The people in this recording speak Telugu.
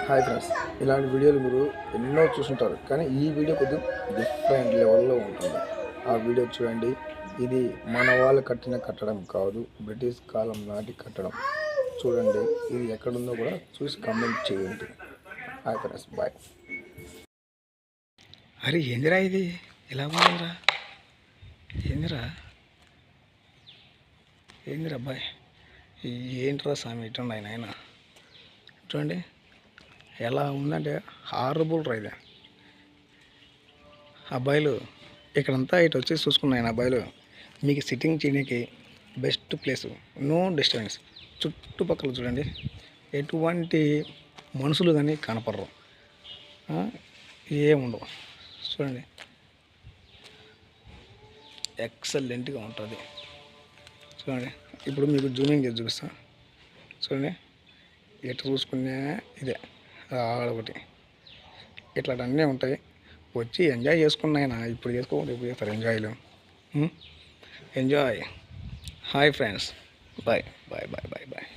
హాయ్ ఫ్రెండ్స్, ఇలాంటి వీడియోలు మీరు ఎన్నో చూసుంటారు, కానీ ఈ వీడియో కొద్దిగా డిఫరెంట్ లెవెల్లో ఉంటుంది. ఆ వీడియో చూడండి. ఇది మన వాళ్ళు కట్టిన కట్టడం కాదు, బ్రిటిష్ కాలం నాటి కట్టడం. చూడండి, ఇది ఎక్కడుందో కూడా చూసి కామెంట్ చేయండి. Hi friends, bye. అరే ఏందిరా ఇది ఎలా ఉందిరా? ఏందిరా అబ్బాయి, ఏంట్రా స్వామి ఇటుండి ఆయన చూడండి ఎలా ఉందంటే హారబుల్ రా ఇది. అబ్బాయిలు ఇక్కడంతా ఇటు వచ్చి చూసుకున్నాయన అబ్బాయిలు, మీకు సిట్టింగ్ చేయడానికి బెస్ట్ ప్లేస్, నో డిస్టర్బెన్స్. చుట్టుపక్కల చూడండి, ఎటువంటి మనుషులు కానీ కనపడరు, ఏముండవు. చూడండి, ఎక్సలెంట్గా ఉంటుంది. చూడండి, ఇప్పుడు మీకు జూమింగ్ చేసి చూపిస్తాను. చూడండి, ఎటు చూసుకునే ఇదే ఆడొకటి, ఇట్లాంటివన్నీ ఉంటాయి. వచ్చి ఎంజాయ్ చేసుకున్నాయన, ఇప్పుడు చేసుకోవాలి, ఇప్పుడు చేస్తారు ఎంజాయ్లు. Enjoy. Hi friends, bye bye bye bye bye.